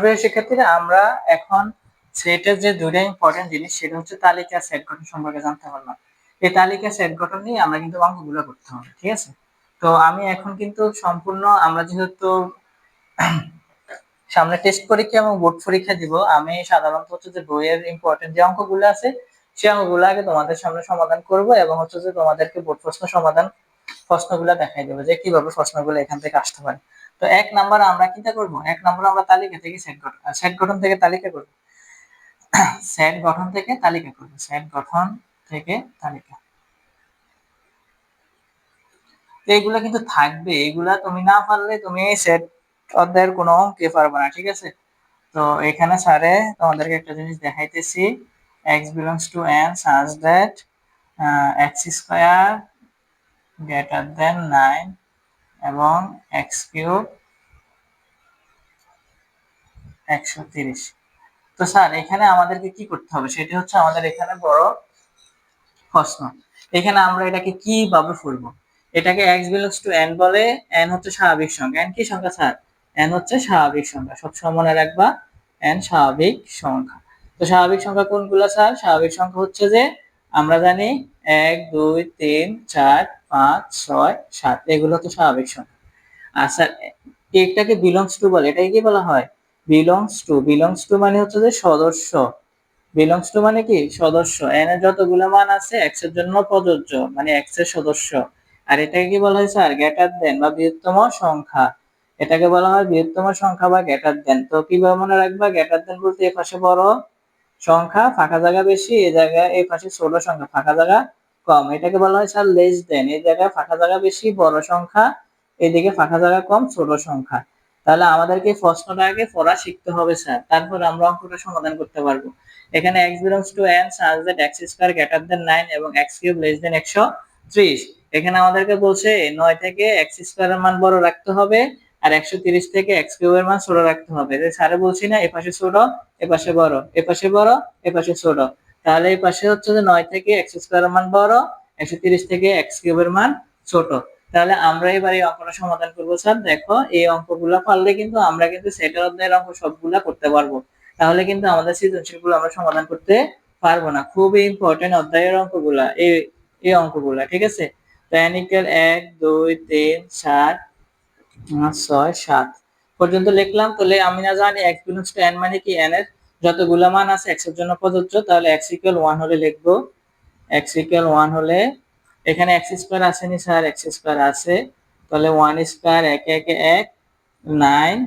প্রিয় শিক্ষার্থীরা, আমরা এখন সেটের যে দুইটা ইম্পর্টেন্ট জিনিস, সেটা হচ্ছে তালিকা সেট গঠন সম্পর্কে জানতে পারলাম। এই তালিকা সেট গঠন নিয়ে আমরা কিন্তু অঙ্কগুলো করতে হবে, ঠিক আছে? তো আমি এখন কিন্তু সম্পূর্ণ, আমরা যেহেতু সামনে টেস্ট পরীক্ষা এবং বোর্ড পরীক্ষা দিব, আমি সাধারণত হচ্ছে যে বইয়ের ইম্পর্টেন্ট যে অঙ্কগুলো আছে সেই অঙ্কগুলো আগে তোমাদের সামনে সমাধান করব এবং হচ্ছে যে তোমাদেরকে বোর্ড প্রশ্নগুলো দেখাই দেবো যে কিভাবে প্রশ্নগুলো এখান থেকে আসতে পারে। তো 1 নাম্বার আমরা কিটা করব, 1 নাম্বার আমরা তালিকা থেকে সেট গঠন থেকে তালিকা করব। সেট গঠন থেকে তালিকা করব, সেট গঠন থেকে তালিকা। তো এগুলা কিন্তু থাকবে, এগুলা তুমি না পারলে তুমি সেট অধ্যায়ের কোনো অঙ্কে পারবে না, ঠিক আছে? তো এখানে স্যারে তোমাদেরকে একটা জিনিস দেখাইতেছি, x belongs to n such that x square greater than 9 এবং x cube 130। তো স্যার এখানে আমাদেরকে কি করতে হবে, সেটা হচ্ছে আমাদের এখানে বড় প্রশ্ন। এখানে আমরা এটাকে কিভাবে করব? এটাকে x belongs to n বলে, n হচ্ছে স্বাভাবিক সংখ্যা। n কি সংখ্যা স্যার? n হচ্ছে স্বাভাবিক সংখ্যা, সবসময় মনে রাখবা n স্বাভাবিক সংখ্যা। তো স্বাভাবিক সংখ্যা কোনগুলো স্যার? স্বাভাবিক সংখ্যা হচ্ছে যে আমরা জানি 1 2 3 4 5 6 7, এগুলো তো স্বাভাবিক সংখ্যা। আর স্যার এটাকে বিলংস টু বলে, এটাকে কি বলা হয়? Belongs to. বিলংস টু মানে হচ্ছে যে সদস্য। বিলংস টু মানে কি? সদস্য। n এর যতগুলো মান আছে x এর জন্য প্রযোজ্য, মানে x এর সদস্য। আর এটাকে কি বলা হয় স্যার? গ্রেটার দেন বা বৃহত্তম সংখ্যা। এটাকে বলা হয় বৃহত্তম সংখ্যা বা গ্রেটার দেন। তো কিভাবে মনে রাখবা? গ্রেটার দেন বলতে এর পাশে বড় সংখ্যা, ফাঁকা জায়গা বেশি, এই জায়গায় এই পাশে ছোট সংখ্যা, ফাঁকা জায়গা কম। এটাকে বলা হয় স্যার লেস দেন, এই জায়গায় ফাঁকা জায়গা বেশি, বড় সংখ্যা, এদিকে ফাঁকা জায়গা কম, ছোট সংখ্যা। তাহলে আমাদেরকে প্রশ্নটা আগে পড়া শিখতে হবে স্যার, তারপর আমরা অঙ্কটা সমাধান করতে পারবো। এখানে x belongs to n such that x square greater than 9 এবং x cube less than 130। এখানে আমাদেরকে বলছে 9 থেকে x স্কয়ার এর মান বড় রাখতে হবে আর 130 থেকে x কিউব এর মান ছোট রাখতে হবে। যে স্যারে বলছি না, এপাশে ছোট এপাশে বড়, এপাশে বড় এপাশে ছোট। তাহলে এই পাশে হচ্ছে যে 9 থেকে x স্কয়ার এর মান বড়, 130 থেকে x কিউব এর মান ছোট। তাহলে আমরা এবার এই অঙ্কটা সমাধান করব স্যার। দেখো এই অঙ্কগুলো পারলে কিন্তু আমরা কিন্তু সেটের অধ্যায়ের অঙ্ক সবগুলা করতে পারবো। তাহলে কিন্তু আমাদের সৃজনশীলগুলো আমরা সমাধান করতে পারবো না। খুবই ইম্পর্টেন্ট অধ্যায়ের অঙ্কগুলা, এই অঙ্কগুলা, ঠিক আছে? তো n equal 1 2 3 4 5 6 7 পর্যন্ত লিখলাম। তাহলে আমি না জানি x belongs to n মানে কি? n এর যতগুলো মান আছে x এর জন্য প্রযোজ্য, তাহলে x equal 1 হলে লিখবো। x equal 1 হলে এখানে x স্কয়ার আছে নি স্যার? x স্কয়ার আছে, তাহলে 1 স্কয়ার 1 1 1 9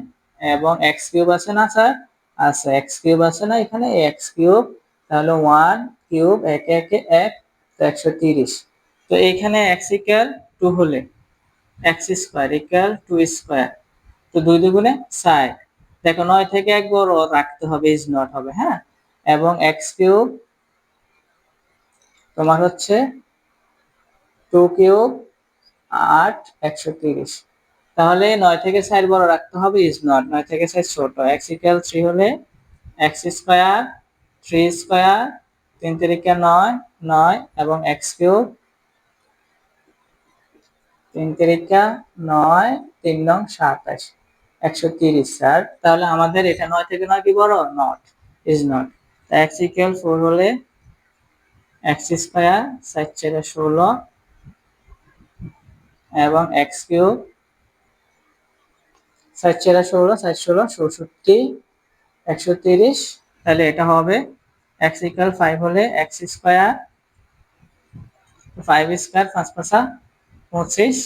এবং x কিউব আছে না স্যার? আছে, x কিউব আছে না এখানে? x কিউব, তাহলে 1 কিউব 1 1 1, তো 130। তো এখানে x ইকুয়াল 2 হলে x স্কয়ার ইকুয়াল 2 স্কয়ার, তো 2 দুগুণে 4। দেখো 9 থেকে 1 বড় রাখতে হবে, ইজ নট হবে, হ্যাঁ। এবং x কিউব তোমার হচ্ছে 2 কিউব 8 130। তাহলে 9 থেকে 4 বড় রাখতে হবে, ইজ নট। 9 থেকে 4 ছোট। x ইকুয়াল 3 হলে x স্কয়ার 3 স্কয়ার 3 3 9 9 এবং x কিউব 3 3 9 3 9 27 130 স্যার। তাহলে আমাদের এটা 9 থেকে 9 কি বড়? Not, is not. x equal 4 হলে x স্কয়ার 4 4 16 এবং x কিউব 4 4 16 4 16 64 130। তাহলে এটা হবে x ইকুয়াল 5 হলে x স্কয়ার 5 স্কয়ার 5 5 25,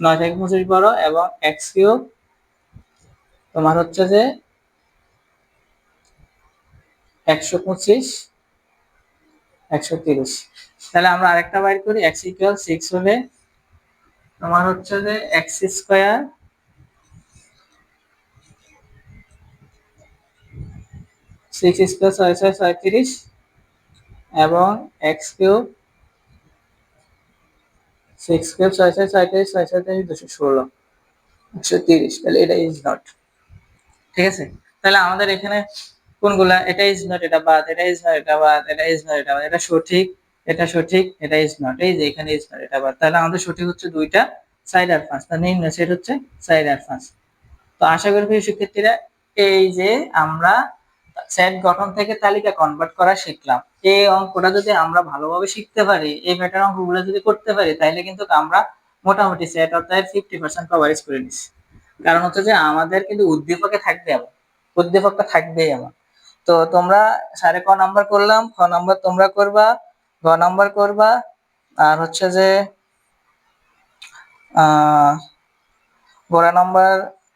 9 থেকে 25 বড়, এবং x কিউব তোমার হচ্ছে যে 125 130। তাহলে আমরা আরেকটা বাইর করি। x ইকুয়াল 6 হলে তোমার হচ্ছে যে x স্কয়ার 6 স্কয়ার 6 6 36 এবং x কিউব 6 কিউব 6 6 37 6 37 216 130। তাহলে এটা ইজ নট, ঠিক আছে? তাহলে আমাদের এখানে কোনগুলা? এটা ইজ নট, এটা বাদ, এটা ইজ নট, এটা বাদ, এটা ইজ নট, এটা বাদ, এটা সঠিক, এটা সঠিক, এটা ইজ নট, এই যে এখানে ইজ নট, এটা বাদ। তাহলে আমাদের সঠিক হচ্ছে দুইটা, 4 আর 5। তার নিম্ন সেট হচ্ছে 4 আর 5। তো আশা করি প্রিয় শিক্ষার্থীরা এই যে আমরা সেট গঠন থেকে তালিকা কনভার্ট করা শিখলাম, এই অঙ্কটা যদি আমরা ভালোভাবে শিখতে পারি, এই প্যাটার্ন অঙ্কগুলো যদি করতে পারি, তাহলে কিন্তু আমরা মোটামুটি সেট অর্থাৎ 50% কভারেজ করে নিচ্ছি। কারণ হচ্ছে যে আমাদের কিন্তু উদ্দীপকে থাকবে এমন, উদ্দীপকটা থাকবেই এমন। তো তোমরা সাড়ে ক নাম্বার করলাম, খ নাম্বার তোমরা করবা, গ নাম্বার করবা, আর হচ্ছে যে গোড়া নাম্বার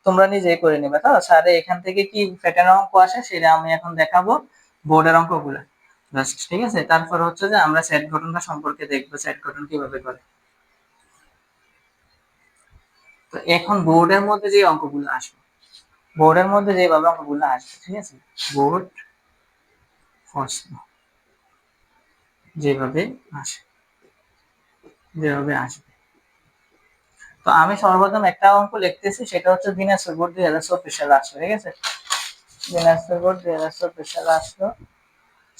তোমরা নিজেই করে নিবে। তো স্যারে এখান থেকে কি প্যাটার্ন অঙ্ক আসে সেটা আমি এখন দেখাবো, বোর্ডের অঙ্কগুলো জাস্ট, ঠিক আছে। তারপর হচ্ছে যে আমরা সেট গঠনটা সম্পর্কে দেখবো, সেট গঠন কিভাবে করে। তো এখন বোর্ডের মধ্যে যে অঙ্কগুলো আসবে, বোর্ডের মধ্যে যেভাবে অঙ্কগুলো আসবে, ঠিক আছে, বোর্ড প্রশ্ন যেভাবে আসে, যেভাবে আসবে। তো আমি সর্বপ্রথম একটা অঙ্ক লিখতেছি, সেটা হচ্ছে দিনাজপুর বোর্ড 2024 সালে আসলো, ঠিক আছে। দিনাজপুর বোর্ড 2024 সালে আসলো,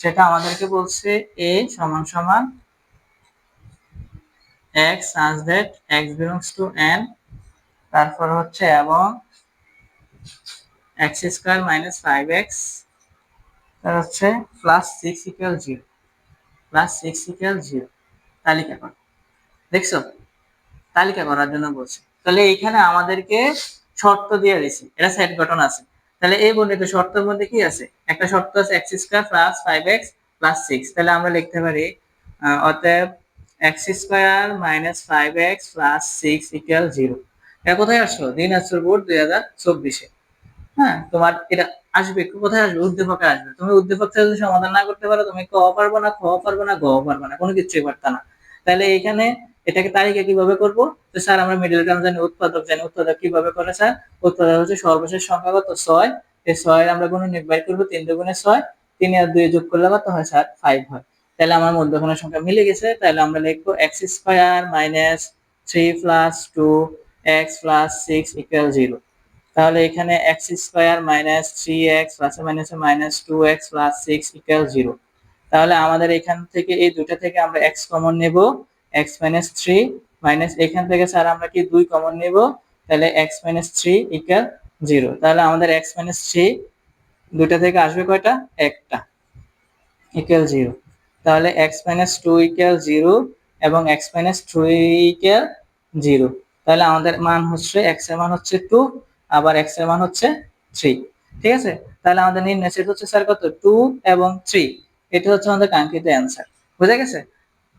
সেটা আমাদেরকে বলছে a সমান সমান x such that x belongs to n, তারপর হচ্ছে এবং x স্কয়ার মাইনাস 5x তার হচ্ছে প্লাস 6 ইকুয়াল 0, প্লাস 6 ইকুয়াল 0 তালিকা করো। দেখছো, তালিকা করার জন্য বলছে। তাহলে এখানে আমাদেরকে শর্ত দিয়ে দিয়েছে, এটা সেট গঠন আছে। তাহলে এই বর্ণিত শর্তের মধ্যে কি আছে, একটা শর্ত আছে x square plus 5x plus 6। তাহলে আমরা লিখতে পারি অতএব x square minus 5x plus 6 equal 0। এটা কোথায় আসলো, দিনাজপুর বোর্ড 2024-এ। হ্যাঁ, তোমার এটা আসবে কোথায় আসবে, উদ্দীপকে আসবে। তুমি উদ্দীপক থেকে যদি সমাধান না করতে পারো, তুমি ক পারবো না, খ পারবো না, গ পারবো না, কোনো কিছুই পারতা না। তাহলে এখানে এটাকে তালিকা কিভাবে করব, তো স্যার আমরা মিডল টার্ম জানি, উৎপাদক জানি, উৎপাদক কিভাবে করে স্যার, উৎপাদক হচ্ছে সর্বশেষ সংখ্যা কত 6, এই 6 আমরা গুণনীয়ক বের করব, 3 দুগুণে 6, 3 আর 2 যোগ করলে কত হয় স্যার 5 হয়। তাহলে আমার মধ্যখানের সংখ্যা মিলে গেছে। তাহলে আমরা লিখবো x square minus 3 plus 2 x plus 6 equal 0। তাহলে এখানে x square minus 3x plus minus minus 2x plus 6 equal 0। তাহলে আমাদের এখান থেকে এই দুটো থেকে আমরা x কমন নেব, x মাইনাস 3 মাইনাস এখান থেকে স্যার আমরা কি 2 কমন নেব, তাহলে x মাইনাস 3 ইকুয়াল 0। তাহলে আমাদের x মাইনাস 3 দুটো থেকে আসবে কয়টা, একটা, ইকুয়াল 0। তাহলে x মাইনাস 2 ইকুয়াল 0 এবং x মাইনাস 3 ইকুয়াল 0। তাহলে আমাদের মান হচ্ছে x এর মান হচ্ছে 2, আবার x এর মান হচ্ছে 3, ঠিক আছে। তাহলে আমাদের নির্ণয় সেট হচ্ছে স্যার কত, 2 এবং 3। এটা হচ্ছে আমাদের কাঙ্ক্ষিত অ্যান্সার, বুঝা গেছে।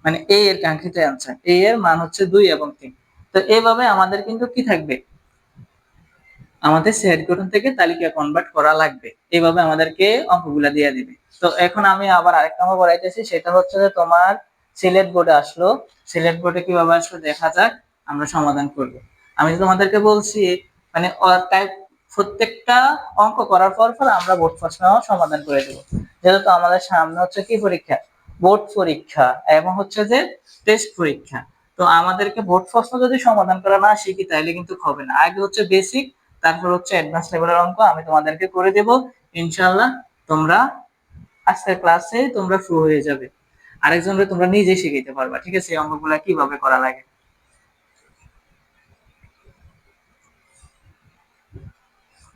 মানে a এর কাঙ্ক্ষিত অ্যান্সার, a এর মান হচ্ছে 2 এবং 3। তো এইভাবে আমাদের কিন্তু কি থাকবে, আমাদের সেট গঠন থেকে তালিকা কনভার্ট করা লাগবে, এইভাবে আমাদেরকে অঙ্কগুলা দিয়ে দিবে। তো এখন আমি আবার আরেকটা অঙ্ক করাইতেছি, সেটা হচ্ছে যে তোমার সিলেট বোর্ডে আসলো, সিলেট বোর্ডে কিভাবে আসলো দেখা যাক, আমরা সমাধান করব। আমি তোমাদেরকে বলছি মানে প্রত্যেকটা অঙ্ক করার পর আমরা বোর্ড প্রশ্ন সমাধান করে দেব, যেহেতু আমাদের সামনে হচ্ছে কি পরীক্ষা, বোর্ড পরীক্ষা এবং হচ্ছে যে টেস্ট পরীক্ষা। তো আমাদেরকে বোর্ড প্রশ্ন যদি সমাধান করা না শিখি তাহলে কিন্তু হবে না। আগে হচ্ছে বেসিক, তারপর হচ্ছে অ্যাডভান্স লেভেলের অঙ্ক আমি তোমাদেরকে করে দেব ইনশাআল্লাহ। তোমরা আজকের ক্লাসে তোমরা ফ্লো হয়ে যাবে, আরেকজনকে তোমরা নিজে শিখাইতে পারবা, ঠিক আছে, এই অঙ্কগুলা কিভাবে করা লাগে।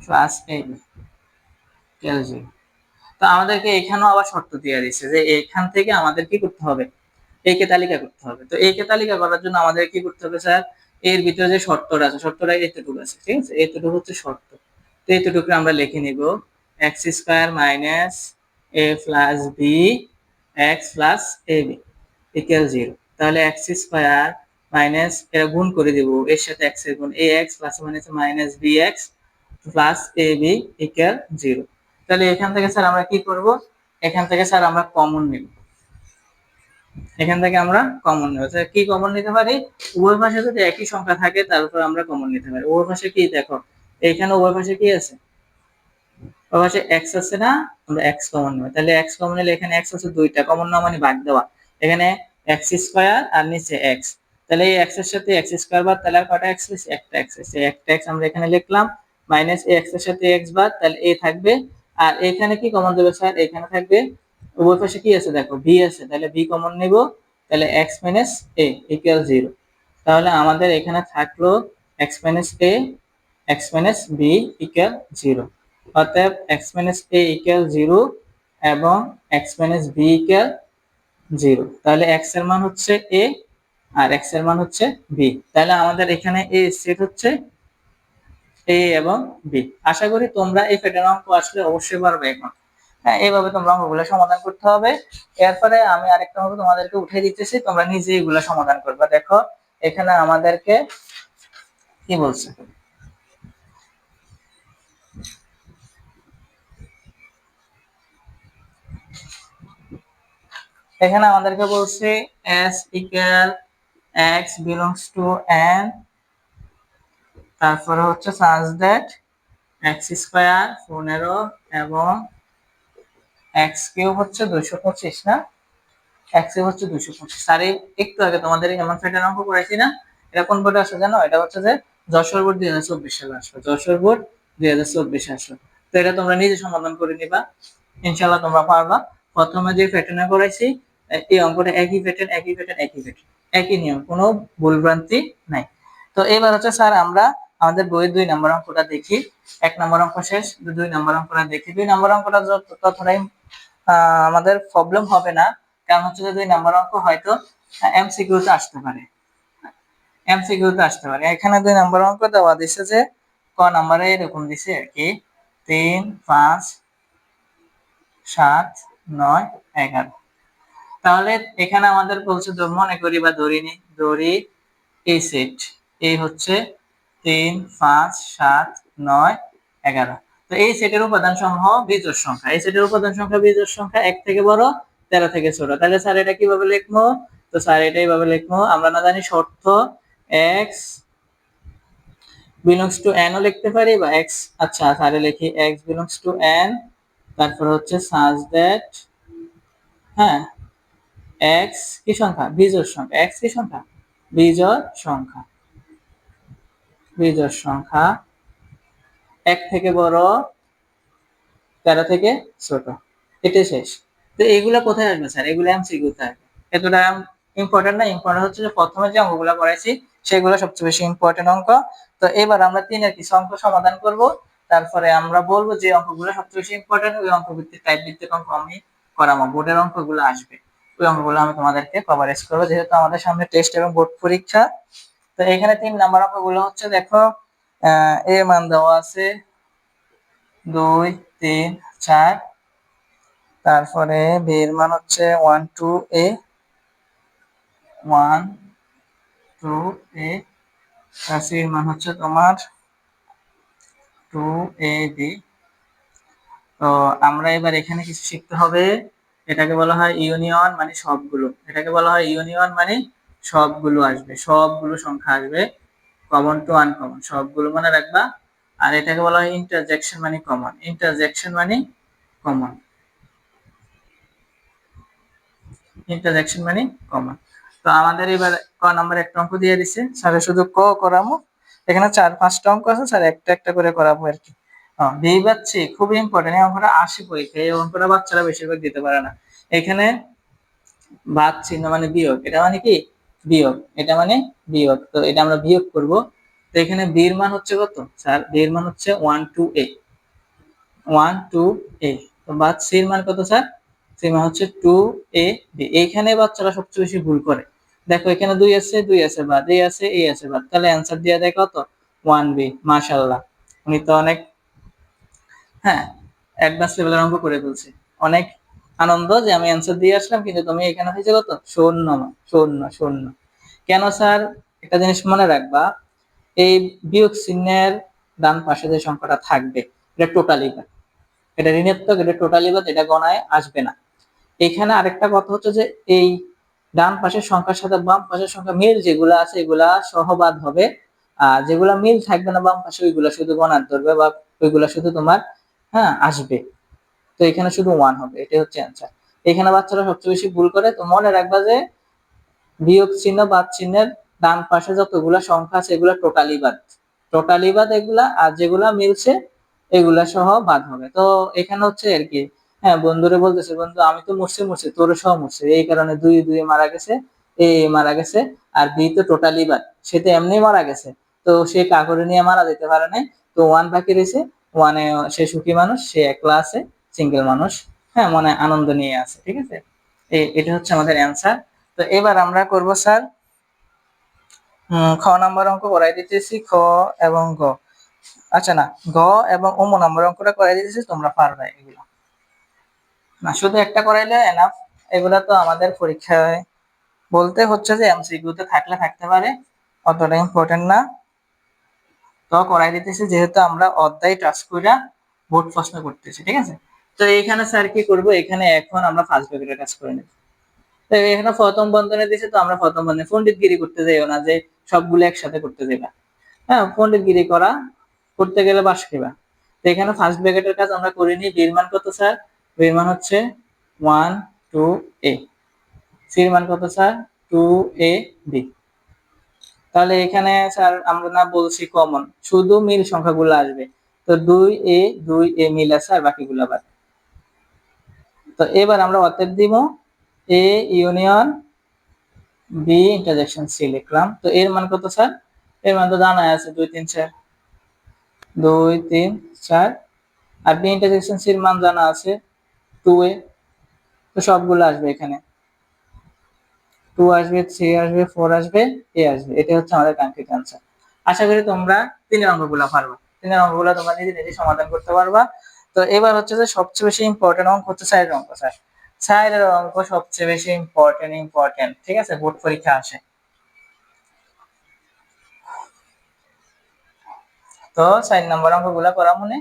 ক্লাস 8 ক্যালজি। তো আমাদেরকে এখানেও আবার শর্ত দিয়ে দিচ্ছে যে এখান থেকে আমাদের কি করতে হবে, এই কে তালিকা করতে হবে। তো এই কে তালিকা করার জন্য আমাদের কি করতে হবে স্যার, এর ভিতরে যে শর্তটা আছে, শর্তটা এতটুকু আছে, ঠিক আছে, এতটুকু হচ্ছে শর্ত। তো এতটুকু আমরা লিখে নিব, x square minus a plus b x plus ab equal 0। তাহলে x স্কয়ার মাইনাস এর গুণ করে দেব, এর সাথে x এর গুণ ax plus minus minus bx plus ab equal 0। তাহলে এখান থেকে স্যার আমরা কি করব, এখান থেকে স্যার আমরা কমন নেব, এখান থেকে আমরা কমন নেব। তাহলে কি কমন নিতে পারি, উভয় পাশে যদি একই সংখ্যা থাকে তারপর আমরা কমন নিতে পারি। উভয় পাশে কি দেখো, এইখানে উভয় পাশে কি আছে, উভয় পাশে x আছে না, আমরা x কমন নেব। তাহলে x কমন নিলে এখানে x আছে দুইটা, কমন না মানে ভাগ দেওয়া, এখানে x স্কয়ার আর নিচে x। তাহলে এই x এর সাথে x স্কয়ার বাদ, তাহলে কয়টা x আছে, একটা x আছে, একটা x আমরা এখানে লিখলাম, মাইনাস x এর সাথে x বাদ, তাহলে a থাকবে। আর এখানে কি কমন দেবে স্যার, এখানে থাকবে উভয় পাশে কি আছে দেখো b আছে, তাহলে b কমন নেব, তাহলে x মাইনাস a ইকুয়াল 0। তাহলে আমাদের এখানে থাকলো x minus a x minus b equal 0। অতএব x মাইনাস a ইকুয়াল 0 এবং x মাইনাস b ইকুয়াল 0। তাহলে x এর মান হচ্ছে a আর x এর মান হচ্ছে b। তাহলে আমাদের এখানে a সেট হচ্ছে a এবং b। আশা করি তোমরা এই প্যাটার্ন অঙ্ক আসলে অবশ্যই পারবে এখন। হ্যাঁ, এইভাবে তোমরা অঙ্কগুলো সমাধান করতে হবে। এরপরে আমি আরেকটা অঙ্ক তোমাদেরকে উঠিয়ে দিতেছি, তোমরা নিজে এগুলো সমাধান করবে। দেখো এখানে আমাদেরকে কি বলছে, এখানে আমাদেরকে বলছে s equal x belongs to n, তারপরে হচ্ছে সাজ দ্যাট x স্কয়ার 15 এবং x কিউব হচ্ছে 225 না, x কিউব হচ্ছে 225। আর একটু আগে তোমাদের এমন প্যাটার্ন অঙ্ক করেছি না, এটা কোন বোর্ডে আসে জানো? এটা হচ্ছে যে যশোর বোর্ড 2024 সালে আসবে, যশোর বোর্ড 2024 আসবে। তো এটা তোমরা নিজে সমাধান করে নিবা, ইনশাআল্লাহ তোমরা পারবা। প্রথমে যে প্যাটার্নে করেছি এই অঙ্কটা একই প্যাটার্ন একই প্যাটার্ন একই প্যাটার্ন, একই নিয়ম, কোনো ভুলভ্রান্তি নাই। তো এবার হচ্ছে স্যার আমরা আমাদের বইয়ের 2 নম্বর অঙ্কটা দেখি। 1 নম্বর অঙ্ক শেষ, 2 নম্বর অঙ্কটা দেখি। 2 নম্বর অঙ্কটা ততটাই আমাদের প্রবলেম হবে না, কারণ হচ্ছে যে 2 নম্বর অঙ্ক হয়তো এমসিকিউ তে আসতে পারে, এমসিকিউ তে আসতে পারে। এখানে 2 নম্বর অঙ্ক দেওয়া দিছে যে ক নম্বরে এরকম দিছে আর কি 3 5 7 9 11। তাহলে এখানে আমাদের বলছে মনে করি বা ধরি এই সেট, এই হচ্ছে 3 5 7 9 11। তো এই সেটের উপাদান সমূহ বিজোড় সংখ্যা, এই সেটের উপাদান সংখ্যা বিজোড় সংখ্যা 1 থেকে বড় 13 থেকে ছোট। তাহলে স্যার এটা কিভাবে লিখবো? তো স্যার এটা এইভাবে লিখবো, আমরা না জানি শর্ত x belongs to n ও লিখতে পারি বা x, আচ্ছা স্যারে লিখি x belongs to n, তারপর হচ্ছে such that, হ্যাঁ x কি সংখ্যা? বিজোড় সংখ্যা। x কি সংখ্যা? বিজোড় সংখ্যা। বিজোড় সংখ্যা 1 থেকে বড় 13 থেকে ছোট, এটা শেষ। তো এগুলা কোথায় আসবে স্যার? এগুলো এমসিকিউ তে আসবে। এতটা ইম্পর্টেন্ট না, ইম্পর্টেন্ট হচ্ছে যে প্রথমে যে অঙ্কগুলো করাইছি সেগুলো সবচেয়ে বেশি ইম্পর্টেন্ট অঙ্ক। তো এবার আমরা 3 এর কিছু অঙ্ক সমাধান করব, তারপরে আমরা বলবো যে অঙ্কগুলো সবচেয়ে বেশি ইম্পর্টেন্ট, ওই অঙ্ক ভিত্তিক টাইপ ভিত্তিক অঙ্ক আমি করাবো, বোর্ডের অঙ্কগুলো আসবে, ওই অঙ্কগুলো আমি তোমাদেরকে কভারেজ করবো, যেহেতু আমাদের সামনে টেস্ট এবং বোর্ড পরীক্ষা। তো এখানে 3 নাম্বার অঙ্কগুলো হচ্ছে, দেখো এ মান দেওয়া আছে 2 3 4, তারপরে বি এর মান হচ্ছে 1 2 a 1 2 a, আর সি এর মান হচ্ছে তোমার 2 a b। তো আমরা এবার এখানে কিছু শিখতে হবে, এটাকে বলা হয় ইউনিয়ন, মানে সবগুলো, এটাকে বলা হয় ইউনিয়ন মানে সবগুলো আসবে, সবগুলো সংখ্যা আসবে, কমন টু আনকমন, সবগুলো মনে রাখবা। আর এটাকে বলা হয় ইন্টারজেকশন মানে কমন, ইন্টারজেকশন মানে কমন, ইন্টারজেকশন মানে কমন। তো আমাদের এবার ক নাম্বার একটা অঙ্ক দিয়ে দিছে, স্যারে শুধু ক করাবো, এখানে 4-5টা অঙ্ক আছে, স্যার একটা একটা করে করাবো আর কি। বি বাচ্চি খুবই ইম্পর্টেন্ট, এই অঙ্কটা 80 পরীক্ষা, এই অঙ্কটা বাচ্চারা বেশিরভাগ দিতে পারে না। এখানে ভাগ চিহ্ন মানে বিয়োগ, এটা মানে কি? বিয়োগ, এটা মানে বিয়োগ। তো এটা আমরা বিয়োগ করব। তো এখানে বি এর মান হচ্ছে কত স্যার? বি এর মান হচ্ছে 1 2 a, 1 2 a। তো বাদ সি এর মান কত স্যার? সি এর মান হচ্ছে 2 a b। এইখানে বাচ্চারা সবচেয়ে বেশি ভুল করে, দেখো এখানে 2 আছে 2 আছে বাদ, এই আছে এই আছে বাদ, তাহলে অ্যানসার দিয়ে দেয় কত? 1 b। মাশাআল্লাহ, উনি তো অনেক, হ্যাঁ অ্যাডভান্স লেভেলের অঙ্ক করে ফেলছে। অনেক আনন্দ যে আমি অ্যান্সার দিয়ে আসলাম, কিন্তু তুমি এখানে হয়েছে কত? 0 শূন্য শূন্য। কেন স্যার? একটা জিনিস মনে রাখবা, এই বিয়োগ চিহ্নের ডান পাশে যে সংখ্যাটা থাকবে এটা টোটালি বাদ, এটা ঋণাত্মক, এটা টোটালি বাদ, এটা গণায় আসবে না। এখানে আরেকটা কথা হচ্ছে যে এই ডান পাশের সংখ্যার সাথে বাম পাশের সংখ্যা মিল যেগুলো আছে এগুলা সহবাদ হবে, আর যেগুলা মিল থাকবে না বাম পাশে ওইগুলা শুধু গণার ধরবে, বা ওইগুলা শুধু তোমার আসবে। তো এখানে শুধু 1 হবে, এটাই হচ্ছে অ্যান্সার। এখানে বাচ্চারা সবচেয়ে বেশি ভুল করে। তো মনে রাখবা যে বিয়োগ চিহ্ন বাদ চিহ্নের ডান পাশে যতগুলা সংখ্যা আছে এগুলা টোটালি বাদ, টোটালি বাদ এগুলা, আর যেগুলা মিলছে এগুলা সহ বাদ হবে। তো এখানে হচ্ছে আর কি, হ্যাঁ বন্ধুরে বলতেছে বন্ধু আমি তো মরছি মরছি, তোর সহ মরছে, এই কারণে 2 2 মারা গেছে, এ মারা গেছে, আর বি তো টোটালি বাদ, সে তো এমনি মারা গেছে, তো সে কাকরে নিয়ে মারা যেতে পারে নাই, তো 1 বাকি রয়েছে, ওয়ানে সে সুখী মানুষ, সে একলা আছে, সিঙ্গেল মানুষ, হ্যাঁ, মনে আনন্দ নিয়ে আছে। ঠিক আছে, এটা হচ্ছে আমাদের অ্যান্সার। তো এবার আমরা করব স্যার খ নাম্বার অঙ্ক করাই দিতেছি, খ এবং গ। আচ্ছা না, গ এবং ও নম্বর অঙ্কটা করাই দিতেছি, তোমরা পারবে এগুলো না, শুধু একটা করাইলে এনাফ। এগুলা তো আমাদের পরীক্ষায় বলতে হচ্ছে যে এমসিকিউ তে থাকলে থাকতে পারে, অতটা ইম্পর্টেন্ট না। তো করাই দিতেছি যেহেতু আমরা অধ্যায় টাচ কইরা বোর্ড প্রশ্ন করতেছি। ঠিক আছে, তো এখানে স্যার কি করব, এখানে এখন আমরা ফার্স্ট ব্র্যাকেটের কাজ করে নেব। তো এখানে প্রথম বন্ধনে দিয়েছে, তো আমরা প্রথম বন্ধনে পণ্ডিতগিরি করতে যাইও না যে সবগুলো একসাথে করতে যাবা। হ্যাঁ, পণ্ডিতগিরি করতে গেলে বাস খেবা। তো এখানে ফার্স্ট ব্র্যাকেটের কাজ আমরা করে নিই। বি এর মান কত স্যার? বি এর মান হচ্ছে 1 2 a। সি এর মান কত স্যার? 2 a b। তাহলে এখানে স্যার আমরা না বলছি কমন, শুধু মিল সংখ্যাগুলো আসবে। তো 2a 2a মিল আছে, আর বাকিগুলো বাদ। তো এবার আমরা অতএব দিব a union b intersection c লিখলাম। তো এর মান কত স্যার? এর মান তো জানা আছে 2 3 4, 2 3 4। আর বি ইন্টারসেকশন সি এর মান জানা আছে 2a। তো সবগুলো আসবে এখানে, 2 আসবে, 3 আসবে, 4 আসবে, a আসবে। এটা হচ্ছে আমাদের কাঙ্ক্ষিত आंसर। আশা করি তোমরা তিনের অঙ্কগুলো পারবা, তিনের অঙ্কগুলো তোমরা নিজে নিজে সমাধান করতে পারবা। তো এবার হচ্ছে যে সবচেয়ে বেশি ইম্পর্টেন্ট অঙ্ক হচ্ছে সাইডের অঙ্ক স্যার। সাইডের অঙ্ক সবচেয়ে বেশি ইম্পর্টেন্ট। ঠিক আছে, বোর্ড পরীক্ষা আসে। তো 4 নম্বর অঙ্কগুলো করা মনে